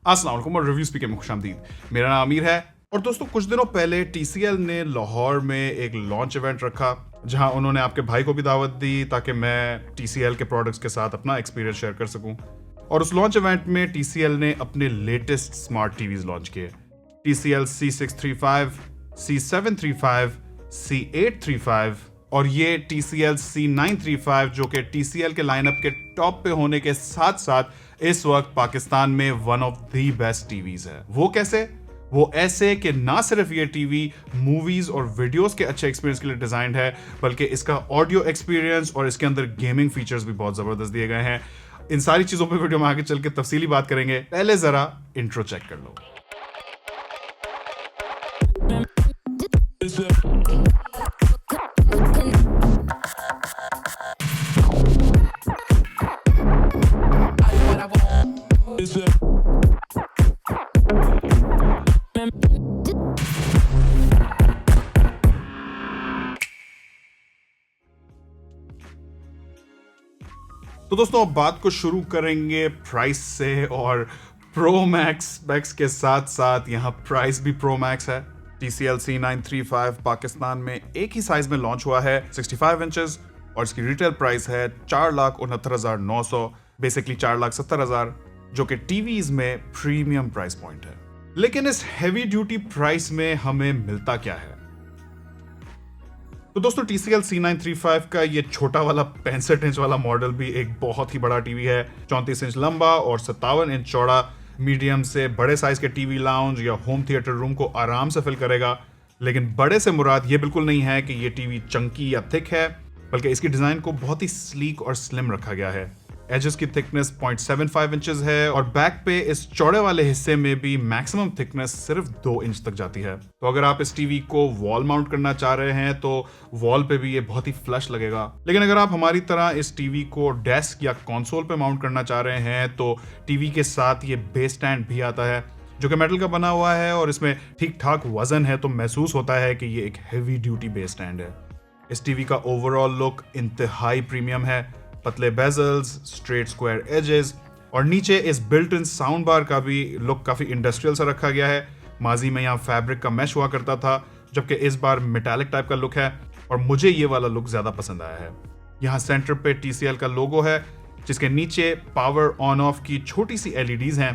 अस्सलाम वालेकुम और रिव्यू स्पीकर में खुशामदीद। मेरा नाम अमीर है और दोस्तों कुछ दिनों पहले टीसीएल ने लाहौर में एक लॉन्च इवेंट रखा जहां उन्होंने आपके भाई को भी दावत दी ताकि मैं टीसीएल के प्रोडक्ट्स के साथ अपना एक्सपीरियंस शेयर कर सकूं। और उस लॉन्च इवेंट में टीसीएल ने अपने लेटेस्ट स्मार्ट टीवीज लॉन्च किए। टीसीएल C635, C735, C835 और ये TCL C935 जो कि TCL के लाइनअप के टॉप पे होने के साथ साथ इस वक्त पाकिस्तान में one of the best TVs है। वो कैसे? वो ऐसे कि ना सिर्फ ये टीवी मूवीज और वीडियोस के अच्छे एक्सपीरियंस के लिए डिजाइंड है, बल्कि इसका ऑडियो एक्सपीरियंस और इसके अंदर गेमिंग फीचर्स भी बहुत जबरदस्त दिए गए हैं। इन सारी चीजों पे वीडियो में आगे चल के तफसीली बात करेंगे। पहले जरा इंट्रो चेक कर लो। तो दोस्तों अब बात को शुरू करेंगे प्राइस से, और प्रो मैक्स स्पेक्स के साथ साथ यहाँ प्राइस भी प्रो मैक्स है। TCL C935 पाकिस्तान में एक ही साइज में लॉन्च हुआ है 65 इंचेस और इसकी रिटेल प्राइस है 4,69,900, बेसिकली 4,70,000, जो कि टीवीज में प्रीमियम प्राइस पॉइंट है। लेकिन इस हैवी ड्यूटी प्राइस में हमें मिलता क्या है? तो दोस्तों TCL C935 का ये छोटा वाला 65 इंच वाला मॉडल भी एक बहुत ही बड़ा टीवी है। 34 इंच लंबा और 57 इंच चौड़ा। मीडियम से बड़े साइज के टीवी लाउंज या होम थिएटर रूम को आराम से फिल करेगा। लेकिन बड़े से मुराद ये बिल्कुल नहीं है कि ये टीवी चंकी या थिक है, बल्कि इसकी डिजाइन को बहुत ही स्लीक और स्लिम रखा गया है। एजेस की थिकनेस 0.75 इंचेस है और बैक पे इस चौड़े वाले हिस्से में भी मैक्सिमम थिकनेस सिर्फ 2 इंच तक जाती है। तो अगर आप इस टीवी को वॉल माउंट करना चाह रहे हैं तो वॉल पे भी ये बहुत ही फ्लश लगेगा। लेकिन अगर आप हमारी तरह इस टीवी को डेस्क या कंसोल पे माउंट करना चाह रहे हैं तो टीवी के साथ ये बेस स्टैंड भी आता है जो कि मेटल का बना हुआ है और इसमें ठीक ठाक वजन है, तो महसूस होता है कि ये एक हेवी ड्यूटी बेस स्टैंड है। इस टीवी का ओवरऑल लुक इंतहाई प्रीमियम है। पतले बेजल्स, स्ट्रेट स्क्वायर एजेस और नीचे इस बिल्ट इन साउंड बार का भी लुक काफी इंडस्ट्रियल सा रखा गया है। माजी में यहाँ फैब्रिक का मैश हुआ करता था, जबकि इस बार मेटालिक टाइप का लुक है और मुझे ये वाला लुक ज्यादा पसंद आया है। यहाँ सेंटर पे TCL का लोगो है जिसके नीचे पावर ऑन ऑफ की छोटी सी LEDs हैं।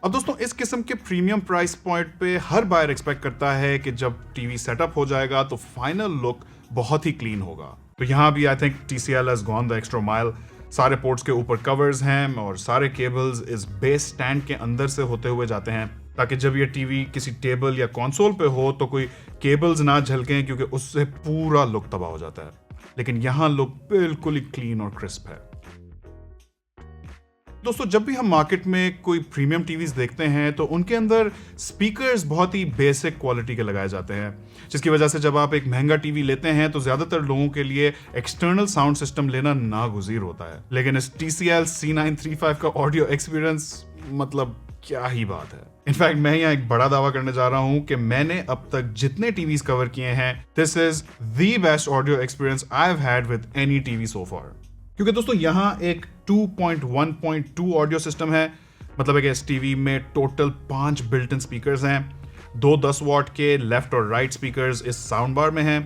अब दोस्तों इस किस्म के प्रीमियम प्राइस पॉइंट पे हर बायर एक्सपेक्ट करता है कि जब टीवी सेटअप हो जाएगा तो फाइनल लुक बहुत ही क्लीन होगा। तो यहाँ भी I think TCL has gone the extra mile। सारे पोर्ट्स के ऊपर कवर्स हैं और सारे केबल्स इस बेस स्टैंड के अंदर से होते हुए जाते हैं ताकि जब ये टीवी किसी टेबल या कंसोल पे हो तो कोई केबल्स ना झलकें, क्योंकि उससे पूरा लुक तबाह हो जाता है। लेकिन यहाँ लुक बिल्कुल ही क्लीन और क्रिस्प है। दोस्तों जब भी हम मार्केट में कोई प्रीमियम टीवीज देखते हैं तो उनके अंदर स्पीकर्स बहुत ही बेसिक क्वालिटी के लगाए जाते हैं, जिसकी वजह से जब आप एक महंगा टीवी लेते हैं तो ज्यादातर लोगों के लिए एक्सटर्नल साउंड सिस्टम लेना नागुज़ीर होता है। लेकिन इस TCL C935 का ऑडियो एक्सपीरियंस मतलब क्या ही बात है। इनफैक्ट मैं यहाँ एक बड़ा दावा करने जा रहा हूँ कि मैंने अब तक जितने टीवीज कवर किए हैं, this is the best audio experience I have had with any TV so far. क्योंकि दोस्तों यहाँ एक 2.1.2 ऑडियो सिस्टम है, मतलब है कि इस टीवी में टोटल 5 बिल्ट इन स्पीकर्स हैं। 2 10 वॉट के लेफ्ट और राइट स्पीकर्स इस साउंड बार में हैं।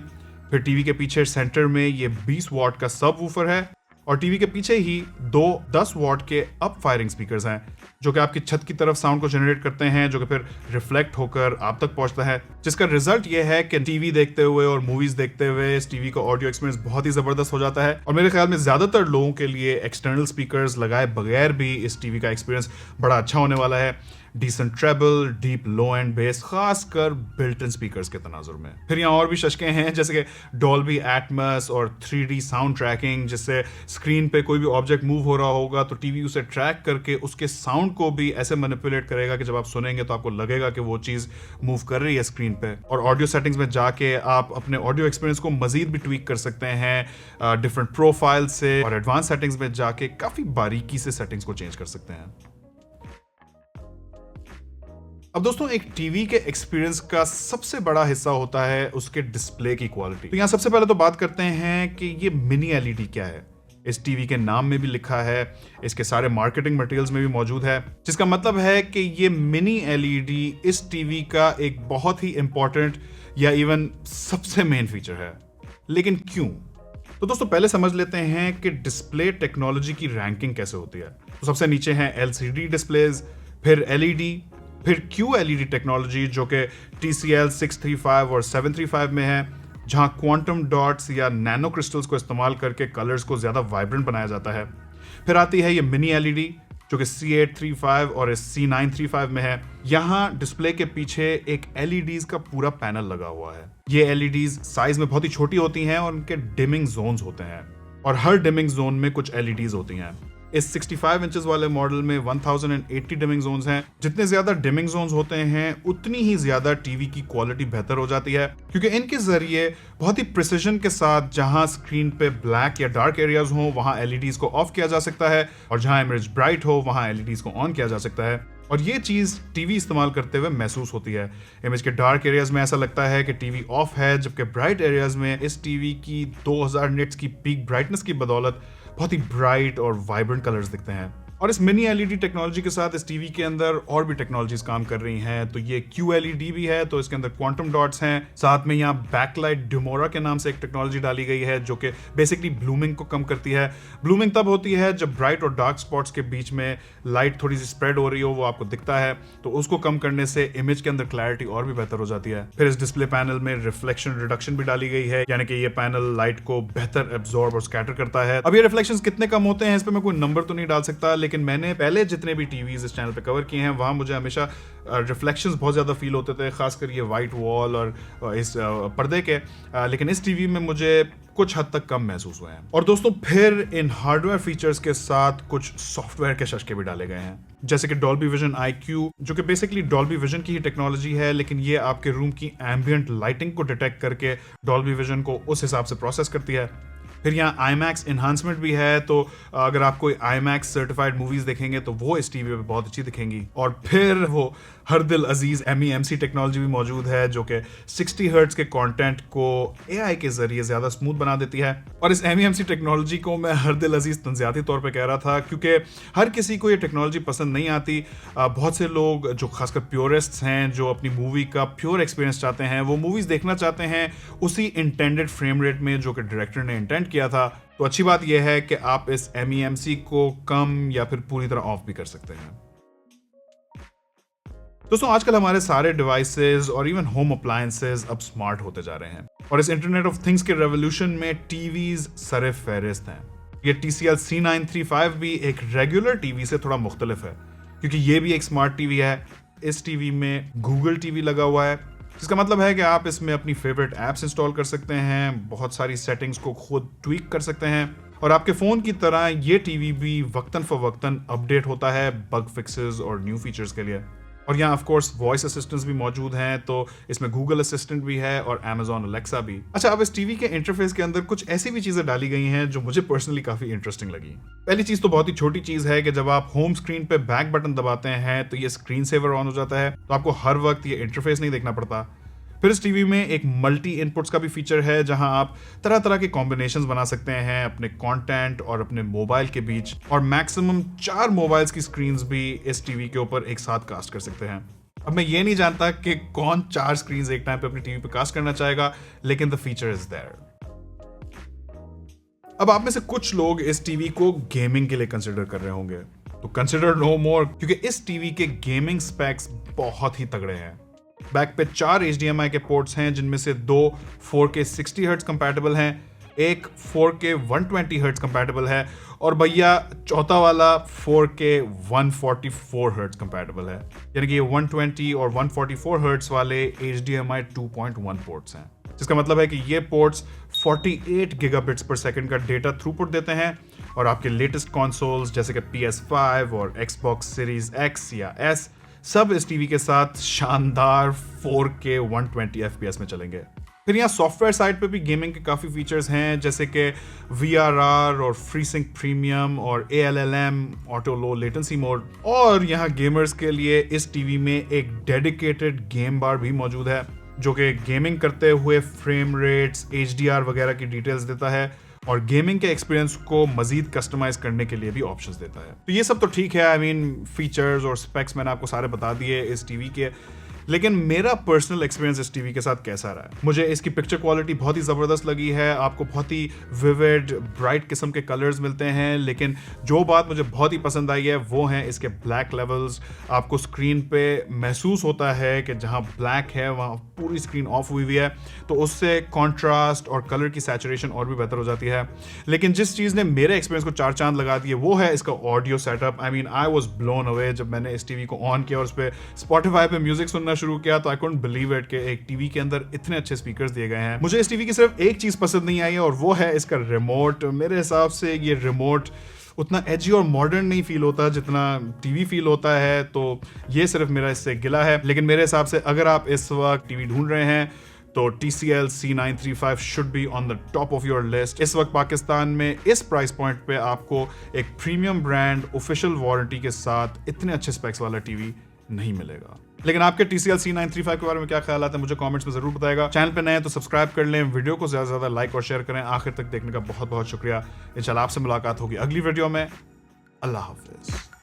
फिर टीवी के पीछे सेंटर में ये 20 वॉट का सब वूफर है और टीवी के पीछे ही 2 10 वॉट के अप फायरिंग स्पीकर्स हैं जो कि आपकी छत की तरफ साउंड को जनरेट करते हैं, जो कि फिर रिफ्लेक्ट होकर आप तक पहुंचता है, जिसका रिजल्ट ये है कि टीवी देखते हुए और मूवीज देखते हुए इस टीवी का ऑडियो एक्सपीरियंस बहुत ही जबरदस्त हो जाता है। और मेरे ख्याल में ज्यादातर लोगों के लिए एक्सटर्नल स्पीकर्स लगाए बगैर भी इस टीवी का एक्सपीरियंस बड़ा अच्छा होने वाला है। Decent treble, deep low and bass, खासकर बिल्ट इन स्पीकर्स के तनाजुर में। फिर यहाँ और भी शशकें हैं जैसे कि डॉल्बी एटमॉस और 3D साउंड ट्रैकिंग, जिससे स्क्रीन पे कोई भी ऑब्जेक्ट मूव हो रहा होगा तो टीवी उसे ट्रैक करके उसके साउंड को भी ऐसे मैनिपुलेट करेगा कि जब आप सुनेंगे तो आपको लगेगा कि वो चीज मूव कर रही है स्क्रीन पे। और ऑडियो सेटिंग्स में जाके आप अपने ऑडियो एक्सपीरियंस को मजीद भी ट्वीक कर सकते हैं डिफरेंट प्रोफाइल से, और एडवांस सेटिंग्स में जाके काफी बारीकी से सेटिंग्स को चेंज कर सकते हैं। अब दोस्तों एक टीवी के एक्सपीरियंस का सबसे बड़ा हिस्सा होता है उसके डिस्प्ले की क्वालिटी। तो यहाँ सबसे पहले तो बात करते हैं कि ये मिनी एलईडी क्या है। इस टीवी के नाम में भी लिखा है, इसके सारे मार्केटिंग मटेरियल्स में भी मौजूद है, जिसका मतलब है कि ये मिनी एलईडी इस टीवी का एक बहुत ही इंपॉर्टेंट या इवन सबसे मेन फीचर है। लेकिन क्यों? तो दोस्तों पहले समझ लेते हैं कि डिस्प्ले टेक्नोलॉजी की रैंकिंग कैसे होती है। तो सबसे नीचे हैं एलसीडी डिस्प्लेज, फिर एलईडी, फिर QLED टेक्नोलॉजी जो कि TCL 635 और 735 में है, जहां क्वांटम डॉट्स या नैनो क्रिस्टल्स को इस्तेमाल करके कलर्स को ज्यादा वाइब्रेंट बनाया जाता है। फिर आती है ये मिनी एलईडी जो कि C835 और C935 में है। यहाँ डिस्प्ले के पीछे एक LEDs का पूरा पैनल लगा हुआ है। ये LEDs साइज में बहुत ही छोटी होती हैं और उनके डिमिंग जोन्स होते हैं, और हर डिमिंग जोन में कुछ LEDs होती हैं। इस 65 इंचेस वाले मॉडल में 1080 डिमिंग जोन्स हैं। जितने ज्यादा डिमिंग जोन्स होते हैं उतनी ही ज्यादा टीवी की क्वालिटी बेहतर हो जाती है, क्योंकि इनके जरिए बहुत ही प्रिसिजन के साथ जहां स्क्रीन पे ब्लैक या डार्क एरियाज हो वहां LEDs को ऑफ किया जा सकता है, और जहां इमेज ब्राइट हो वहां LEDs को ऑन किया जा सकता है। और ये चीज टीवी इस्तेमाल करते हुए महसूस होती है। इमेज के डार्क एरियाज में ऐसा लगता है कि टीवी ऑफ है, जबकि ब्राइट एरियाज में इस टीवी की 2000 निट्स की पीक ब्राइटनेस की बदौलत बहुत ही ब्राइट और वाइब्रेंट कलर्स दिखते हैं। और इस मिनी एलईडी टेक्नोलॉजी के साथ इस टीवी के अंदर और भी टेक्नोलॉजीज काम कर रही हैं। तो ये QLED भी है, तो इसके अंदर क्वांटम डॉट्स हैं। साथ में यहाँ बैकलाइट डिमोरा के नाम से एक टेक्नोलॉजी डाली गई है जो कि बेसिकली ब्लूमिंग को कम करती है। ब्लूमिंग तब होती है जब ब्राइट और डार्क स्पॉट्स के बीच में लाइट थोड़ी सी स्प्रेड हो रही हो, वो आपको दिखता है, तो उसको कम करने से इमेज के अंदर क्लैरिटी और भी बेहतर हो जाती है। फिर इस डिस्प्ले पैनल में रिफ्लेक्शन रिडक्शन भी डाली गई है, यानी कि ये पैनल लाइट को बेहतर एब्जॉर्ब और स्कैटर करता है। अब ये रिफ्लेक्शंस कितने कम होते हैं इस पर मैं कोई नंबर तो नहीं डाल सकता, लेकिन मैंने पहले जितने भी टीवीज इस चैनल पे कवर किए हैं वहां मुझे हमेशा रिफ्लेक्शंस बहुत ज़्यादा फील होते थे, खासकर ये वाइट वॉल और इस पर्दे के, लेकिन इस टीवी में मुझे कुछ हद तक कम महसूस हुए हैं। और दोस्तों फिर इन हार्डवेयर फीचर्स के साथ कुछ सॉफ्टवेयर के शशके भी डाले गए हैं, जैसे कि डॉल्बी विजन IQ, जो कि बेसिकली डॉल्बी विजन की ही टेक्नोलॉजी है, लेकिन ये आपके रूम की एम्बियंट लाइटिंग को डिटेक्ट करके डॉल्बी विजन को उस हिसाब से प्रोसेस करती है। फिर यहाँ IMAX एनहांसमेंट भी है, तो अगर आप कोई IMAX सर्टिफाइड मूवीज देखेंगे तो वो इस टीवी पे बहुत अच्छी दिखेंगी। और फिर वो हर दिल अजीज MEMC टेक्नोलॉजी भी मौजूद है जो कि 60 हर्ट्ज के कंटेंट को AI के जरिए ज्यादा स्मूथ बना देती है। और इस MEMC टेक्नोलॉजी को मैं हर दिल अजीज तंजियाती तौर पे कह रहा था, क्योंकि हर किसी को ये टेक्नोलॉजी पसंद नहीं आती। बहुत से लोग जो खासकर प्योरिस्ट्स हैं, जो अपनी मूवी का प्योर एक्सपीरियंस चाहते हैं, वो मूवीज देखना चाहते हैं उसी इंटेंडेड फ्रेम रेट में जो कि डायरेक्टर ने इंटेंड किया था। तो अच्छी बात यह है कि आप इस MEMC को कम या फिर पूरी तरह ऑफ भी कर सकते हैं। दोस्तों आजकल हमारे सारे डिवाइसेस और इवन होम अप्लायंसेस अब स्मार्ट होते जा रहे हैं, और इस इंटरनेट ऑफ थिंग्स के रेवोल्यूशन में टीवीज सरे फहरिस्त हैं। ये TCL C935 भी एक रेगुलर टीवी से थोड़ा मुख्तलिफ है, क्योंकि ये भी एक स्मार्ट टीवी है। इस टीवी में गूगल टीवी लगा हुआ है, जिसका मतलब है कि आप इसमें अपनी फेवरेट ऐप्स इंस्टॉल कर सकते हैं, बहुत सारी सेटिंग्स को खुद ट्वीक कर सकते हैं, और आपके फ़ोन की तरह ये टीवी भी वक्तन फ़वक्तन अपडेट होता है बग फिक्सेस और न्यू फीचर्स के लिए। और यहाँ ऑफ कोर्स वॉइस असिस्टेंट्स भी मौजूद हैं, तो इसमें गूगल असिस्टेंट भी है और Amazon Alexa भी। अच्छा, अब इस टीवी के इंटरफेस के अंदर कुछ ऐसी भी चीज़ें डाली गई हैं जो मुझे पर्सनली काफ़ी इंटरेस्टिंग लगी। पहली चीज़ तो बहुत ही छोटी चीज़ है कि जब आप होम स्क्रीन पे बैक बटन दबाते हैं तो ये स्क्रीन सेवर ऑन हो जाता है, तो आपको हर वक्त ये इंटरफेस नहीं देखना पड़ता। फिर इस टीवी में एक मल्टी इनपुट्स का भी फीचर है, जहां आप तरह तरह के कॉम्बिनेशंस बना सकते हैं अपने कंटेंट और अपने मोबाइल के बीच, और मैक्सिमम 4 मोबाइल्स की स्क्रीन्स भी इस टीवी के ऊपर एक साथ कास्ट कर सकते हैं। अब मैं ये नहीं जानता कि कौन 4 स्क्रीन्स एक टाइम पे अपनी टीवी पे कास्ट करना चाहेगा, लेकिन द फीचर इज देयर। अब आप में से कुछ लोग इस टीवी को गेमिंग के लिए कंसिडर कर रहे होंगे, तो कंसिडर नो मोर, क्योंकि इस टीवी के गेमिंग स्पेक्स बहुत ही तगड़े हैं। बैक पे 4 HDMI के पोर्ट्स हैं, जिनमें से 2 4K 60 हर्ट्ज कंपैटिबल हैं, एक 4K 120 हर्ट्ज कंपैटिबल है, और भैया चौथा वाला 4K 144 हर्ट्ज कंपैटिबल है। यानी कि ये 120 और 144 हर्ट्ज वाले HDMI 2.1 पोर्ट्स हैं, जिसका मतलब है कि ये पोर्ट्स 48 गीगाबिट्स पर सेकंड का डेटा थ्रूपुट देते हैं, और आपके लेटेस्ट कंसोल्स जैसे कि PS5 और Xbox Series X या S सब इस टीवी के साथ शानदार 4K 120 FPS में चलेंगे। फिर यहाँ सॉफ्टवेयर साइड पे भी गेमिंग के काफ़ी फीचर्स हैं, जैसे कि VRR और FreeSync प्रीमियम और ALLM auto low latency mode. और यहाँ गेमर्स के लिए इस टीवी में एक डेडिकेटेड गेम बार भी मौजूद है, जो कि गेमिंग करते हुए फ्रेम रेट्स, HDR वगैरह की डिटेल्स देता है, और गेमिंग के एक्सपीरियंस को मजीद कस्टमाइज करने के लिए भी ऑप्शंस देता है। तो ये सब तो ठीक है, आई मीन फीचर्स और स्पेक्स मैंने आपको सारे बता दिए इस टीवी के, लेकिन मेरा पर्सनल एक्सपीरियंस इस टीवी के साथ कैसा रहा है। मुझे इसकी पिक्चर क्वालिटी बहुत ही ज़बरदस्त लगी है, आपको बहुत ही विविड ब्राइट किस्म के कलर्स मिलते हैं, लेकिन जो बात मुझे बहुत ही पसंद आई है वो हैं इसके ब्लैक लेवल्स। आपको स्क्रीन पे महसूस होता है कि जहाँ ब्लैक है वहाँ पूरी स्क्रीन ऑफ हुई हुई है, तो उससे कॉन्ट्रास्ट और कलर की सैचुरेशन और भी बेहतर हो जाती है। लेकिन जिस चीज़ ने मेरे एक्सपीरियंस को 4 चांद लगा दिए वो है इसका audio setup. I mean I was blown away जब मैंने इस टीवी को ऑन किया और उस पर स्पॉटिफाई पे म्यूजिक सुनना शुरू किया, तो आई कुडंट बिलीव इट कि एक टीवी के अंदर इतने अच्छे स्पीकर्स दिए गए हैं। मुझे इस टीवी की सिर्फ एक चीज़ पसंद नहीं आई है और वो है इसका रिमोट। मेरे हिसाब से ये रिमोट उतना एजी और मॉडर्न नहीं फील होता जितना टीवी फील होता है, तो ये सिर्फ मेरा इससे गिला है। लेकिन मेरे हिसाब से अगर आप इस वक्त टीवी ढूंढ रहे हैं तो TCL C935 should be on the top of your list. इस वक्त पाकिस्तान में इस प्राइस पॉइंट पे आपको एक प्रीमियम ब्रांड ऑफिशियल वारंटी के साथ इतने अच्छे स्पेक्स वाला टीवी नहीं मिलेगा। लेकिन आपके TCL C935 के बारे में क्या ख्याल आता है मुझे कमेंट्स में जरूर बताएगा। चैनल पे नए हैं तो सब्सक्राइब कर लें, वीडियो को ज्यादा से ज्यादा लाइक और शेयर करें। आखिर तक देखने का बहुत बहुत शुक्रिया। इंशाल्लाह आपसे मुलाकात होगी अगली वीडियो में। अल्लाह हाफिज।